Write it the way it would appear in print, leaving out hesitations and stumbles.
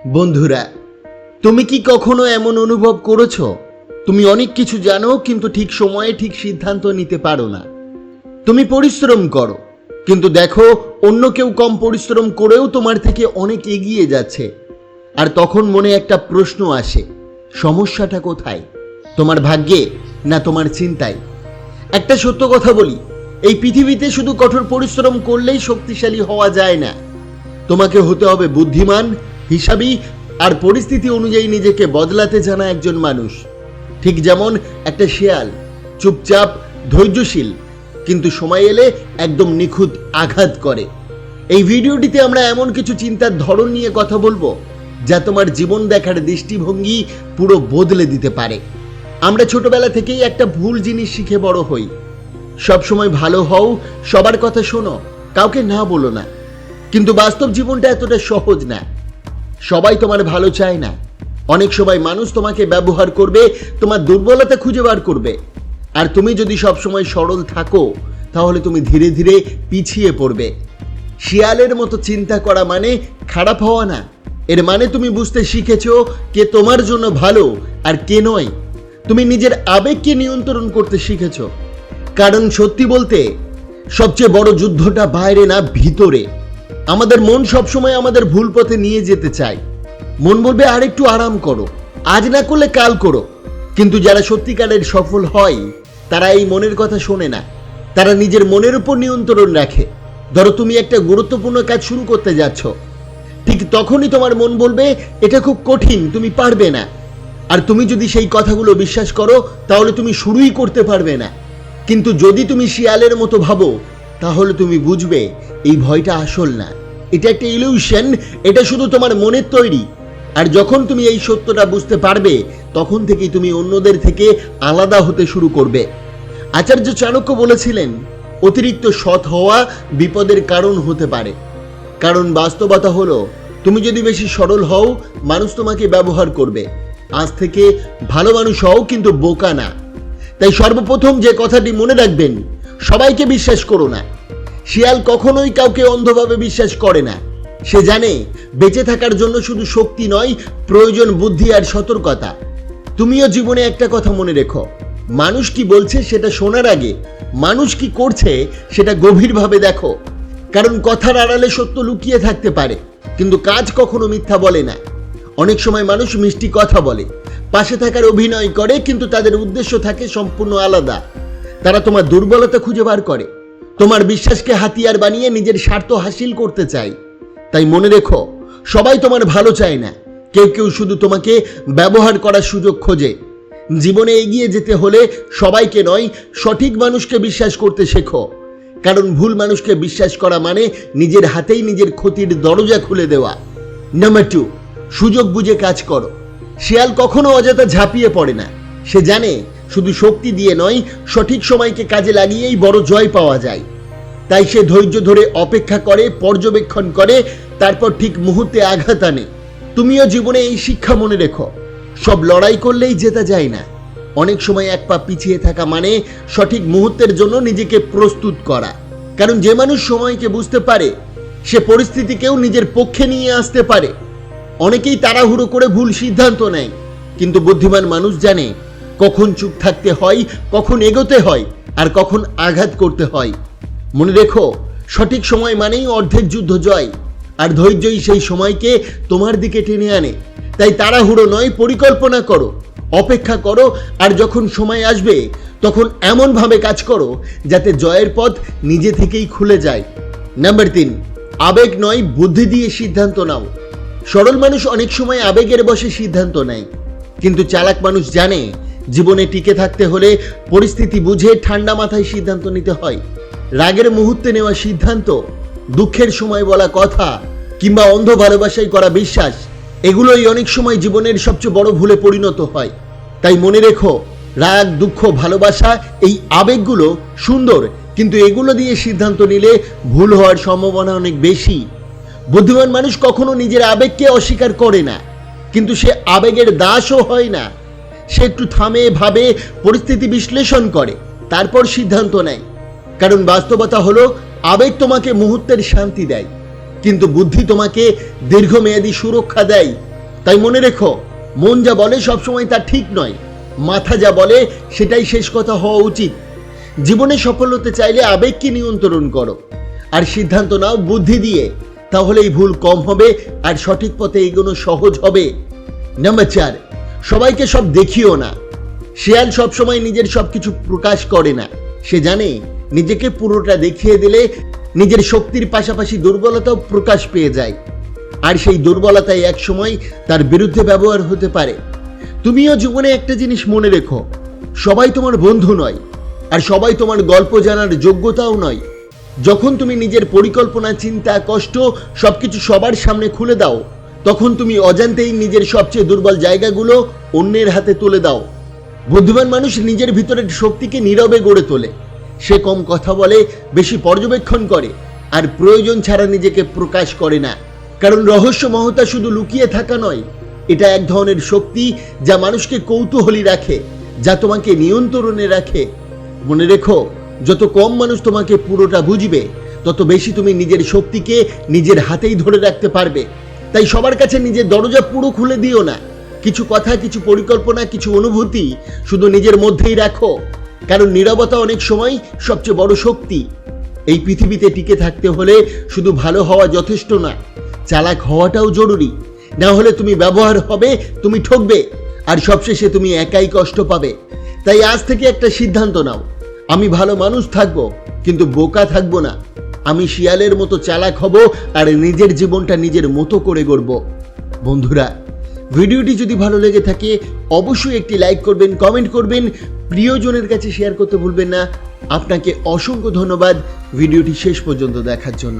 বন্ধুরা, তুমি কি কখনো এমন অনুভব করেছো তুমি অনেক কিছু জানো কিন্তু ঠিক সময়ে ঠিক সিদ্ধান্ত নিতে পারো না? তুমি পরিশ্রম করো কিন্তু দেখো অন্য কেউ কম পরিশ্রম করেও তোমার থেকে অনেক এগিয়ে যাচ্ছে, আর তখন মনে একটা প্রশ্ন আসে, সমস্যাটা কোথায়? তোমার ভাগ্যে না তোমার চিন্তায়? একটা সত্য কথা বলি, এই পৃথিবীতে শুধু কঠোর পরিশ্রম করলেই শক্তিশালী হওয়া যায় না। তোমাকে হতে হবে বুদ্ধিমান, হিসাবী আর পরিস্থিতি অনুযায়ী নিজেকে বদলাতে জানা একজন মানুষ। ঠিক যেমন একটা শেয়াল, চুপচাপ, ধৈর্যশীল, কিন্তু সময় এলে একদম নিখুঁত আঘাত করে। এই ভিডিওটিতে আমরা এমন কিছু চিন্তার ধরন নিয়ে কথা বলবো যা তোমার জীবন দেখার দৃষ্টিভঙ্গি পুরো বদলে দিতে পারে। আমরা ছোটবেলা থেকেই একটা ভুল জিনিস শিখে বড় হই, সবসময় ভালো হও, সবার কথা শোনো, কাউকে না বলো না। কিন্তু বাস্তব জীবনটা এতটা সহজ না। সবাই তোমার ভালো চায় না। অনেক সময় মানুষ তোমাকে ব্যবহার করবে, তোমার দুর্বলতা খুঁজে বার করবে। আর তুমি যদি সবসময় সরল থাকো তাহলে তুমি ধীরে ধীরে পিছিয়ে পড়বে। শিয়ালের মতো চিন্তা করা মানে খারাপ হওয়া না, এর মানে তুমি বুঝতে শিখেছো কে তোমার জন্য ভালো আর কে নয়। তুমি নিজের আবেগকে নিয়ন্ত্রণ করতে শিখেছো। কারণ সত্যি বলতে সবচেয়ে বড় যুদ্ধটা বাইরে না, ভিতরে। আমাদের মন সবসময় আমাদের ভুল পথে নিয়ে যেতে চায়। মন বলবে আর একটু আরাম করো, আজ না করলে কাল করো। কিন্তু যারা সত্যিকারের সফল হয় তারা এই মনের কথা শোনে না, তারা নিজের মনের উপর নিয়ন্ত্রণ রাখে। ধরো তুমি একটা গুরুত্বপূর্ণ কাজ শুরু করতে যাচ্ছ, ঠিক তখনই তোমার মন বলবে এটা খুব কঠিন, তুমি পারবে না। আর তুমি যদি সেই কথাগুলো বিশ্বাস করো তাহলে তুমি শুরুই করতে পারবে না। কিন্তু যদি তুমি শিয়ালের মতো ভাবো তাহলে তুমি বুঝবে এই ভয়টা আসল না, এটা একটা ইলিউশন, এটা শুধু তোমার মনের তৈরি। আর যখন তুমি এই সত্যটা বুঝতে পারবে তখন থেকেই তুমি অন্যদের থেকে আলাদা হতে শুরু করবে। আচার্য চাণক্য বলেছিলেন, অতিরিক্ত সৎ হওয়া বিপদের কারণ হতে পারে। কারণ বাস্তবতা হলো, তুমি যদি বেশি সরল হও মানুষ তোমাকে ব্যবহার করবে। আজ থেকে ভালো মানুষ হও কিন্তু বোকা না। তাই সর্বপ্রথম যে কথাটি মনে রাখবেন, সবাইকে বিশ্বাস করো না। শিয়াল কখনোই কাউকে অন্ধভাবে বিশ্বাস করে না। সে জানে বেঁচে থাকার জন্য শুধু শক্তি নয়, প্রয়োজন বুদ্ধি আর সতর্কতা। তুমিও জীবনে একটা কথা মনে রেখো, মানুষ কি বলছে সেটা শোনার আগে মানুষ কি করছে সেটা গভীরভাবে দেখো। কারণ কথার আড়ালে সত্য লুকিয়ে থাকতে পারে, কিন্তু কাজ কখনো মিথ্যা বলে না। অনেক সময় মানুষ মিষ্টি কথা বলে, পাশে থাকার অভিনয় করে, কিন্তু তাদের উদ্দেশ্য থাকে সম্পূর্ণ আলাদা। তারা তোমার দুর্বলতা খুঁজে বার করে, তোমার বিশ্বাসকে হাতিয়ার বানিয়ে নিজের স্বার্থ হাসিল করতে চায়। তাই মনে রেখো, সবাই তোমার ভালো চায় না, কেউ কেউ শুধু তোমাকে ব্যবহার করার সুযোগ খোঁজে। জীবনে এগিয়ে যেতে হলে সবাইকে নয়, সঠিক মানুষকে বিশ্বাস করতে শেখো। কারণ ভুল মানুষকে বিশ্বাস করা মানে নিজের হাতেই নিজের ক্ষতির দরজা খুলে দেওয়া। নাম্বার 2, সুযোগ বুঝে কাজ করো। শিয়াল কখনো অযথা ঝাঁপিয়ে পড়ে না। সে জানে শুধু শক্তি দিয়ে নয়, সঠিক সময়কে কাজে লাগিয়েই বড় জয় পাওয়া যায়। তাই সে ধৈর্য ধরে অপেক্ষা করে, পর্যবেক্ষণ করে, তারপর ঠিক মুহূর্তে আঘাত আনে। তুমিও জীবনে এই শিক্ষা মনে রেখো, সব লড়াই করলেই জেতা যায় না। অনেক সময় এক পা পিছিয়ে থাকা মানে সঠিক মুহূর্তের জন্য নিজেকে প্রস্তুত করা। কারণ যে মানুষ সময়কে বুঝতে পারে সে পরিস্থিতিকেও নিজের পক্ষে নিয়ে আসতে পারে। অনেকেই তাড়াহুড়ো করে ভুল সিদ্ধান্ত নেয়, কিন্তু বুদ্ধিমান মানুষ জানে কখন চুপ থাকতে হয়, কখন এগোতে হয়, আর কখন আঘাত করতে হয়। মনে রেখো, সঠিক সময় মানেই অর্ধেক যুদ্ধ জয়, আর ধৈর্যই সেই সময়কে তোমার দিকে টেনে আনে। তাই তাড়াহুড়ো নয়, পরিকল্পনা করো, অপেক্ষা করো, আর যখন সময় আসবে তখন এমনভাবে কাজ করো যাতে জয়ের পথ নিজে থেকেই খুলে যায়। নাম্বার 3, আবেগ নয় বুদ্ধি দিয়ে সিদ্ধান্ত নাও। সরল মানুষ অনেক সময় আবেগের বশে সিদ্ধান্ত নেয়, কিন্তু চালাক মানুষ জানে জীবনে টিকে থাকতে হলে পরিস্থিতি বুঝে ঠান্ডা মাথায় সিদ্ধান্ত নিতে হয়। রাগের মুহূর্তে নেওয়া সিদ্ধান্ত, দুঃখের সময় বলা কথা, কিংবা অন্ধ ভালোবাসায় করা বিশ্বাস, এগুলোই অনেক সময় জীবনের সবচেয়ে বড় ভুলে পরিণত হয়। তাই মনে রেখো, রাগ, দুঃখ, ভালোবাসা, এই আবেগগুলো সুন্দর, কিন্তু এগুলো দিয়ে সিদ্ধান্ত নিলে ভুল হওয়ার সম্ভাবনা অনেক বেশি। বুদ্ধিমান মানুষ কখনো নিজের আবেগকে অস্বীকার করে না, কিন্তু সে আবেগের দাসও হয় না। সে একটু থামে, ভাবে, পরিস্থিতি বিশ্লেষণ করে, তারপর সিদ্ধান্ত নেয়। কারণ বাস্তবতা হলো, আবেগ তোমাকে মুহূর্তের শান্তি দেয়, কিন্তু বুদ্ধি তোমাকে দীর্ঘমেয়াদী সুরক্ষা দেয়। তাই মনে রেখো, মন যা বলে সবসময় তা ঠিক নয়, মাথা যা বলে সেটাই শেষ কথা হওয়া উচিত। জীবনে সফল হতে চাইলে আবেগকে নিয়ন্ত্রণ করো, আর সিদ্ধান্ত নাও বুদ্ধি দিয়ে, তাহলেই ভুল কম হবে আর সঠিক পথে এগোনো সহজ হবে। নাম্বার 4, সবাইকে সব দেখিও না। শিয়াল সবসময় নিজের সবকিছু প্রকাশ করে না। সে জানে নিজেকে পুরোটা দেখিয়ে দিলে নিজের শক্তির পাশাপাশি দুর্বলতাও প্রকাশ পেয়ে যায়, আর সেই দুর্বলতাই একসময় তার বিরুদ্ধে ব্যবহার হতে পারে। তুমিও জীবনে একটা জিনিস মনে রেখো, সবাই তোমার বন্ধু নয়, আর সবাই তোমার গল্প জানার যোগ্যতাও নয়। যখন তুমি নিজের পরিকল্পনা, চিন্তা, কষ্ট সবকিছু সবার সামনে খুলে দাও, তখন তুমি অজান্তেই নিজের সবচেয়ে দুর্বল জায়গাগুলো অন্যের হাতে তুলে দাও। বুদ্ধিমান মানুষ নিজের ভিতরের শক্তিকে নীরবে গড়ে তোলে। সে কম কথা বলে, বেশি পর্যবেক্ষণ করে, আর প্রয়োজন ছাড়া নিজেকে প্রকাশ করে না। কারণ রহস্য মহতা শুধু লুকিয়ে থাকা নয়, এটা এক ধরনের শক্তি যা মানুষকে কৌতূহলী রাখে, যা তোমাকে নিয়ন্ত্রণে রাখে। মনে রেখো, যত কম মানুষ তোমাকে পুরোটা বুঝবে, তত বেশি তুমি নিজের শক্তিকে নিজের হাতেই ধরে রাখতে পারবে। তাই সবার কাছে নিজের দরজা পুরো খুলে দিও না। কিছু কথা, কিছু পরিকল্পনা, কিছু অনুভূতি শুধু নিজের মধ্যেই রাখো, কারণ নীরবতা অনেক সময় সবচেয়ে বড় শক্তি। এই পৃথিবীতে টিকে থাকতে হলে শুধু ভালো হওয়া যথেষ্ট না, চালাক হওয়াটাও জরুরি। না হলে তুমি ব্যবহার হবে, তুমি ঠকবে, আর সবশেষে তুমি একাই কষ্ট পাবে। তাই আজ থেকে একটা সিদ্ধান্ত নাও, আমি ভালো মানুষ থাকবো, কিন্তু বোকা থাকবো না। আমি শিয়ালের মতো চালাক হব, আর নিজের জীবনটা নিজের মতো করে গড়ব। বন্ধুরা, ভিডিওটি যদি ভালো লেগে থাকে অবশ্যই একটি লাইক করবেন, কমেন্ট করবেন, প্রিয়জনের কাছে শেয়ার করতে ভুলবেন না। আপনাকে অসংখ্য ধন্যবাদ ভিডিওটি শেষ পর্যন্ত দেখার জন্য।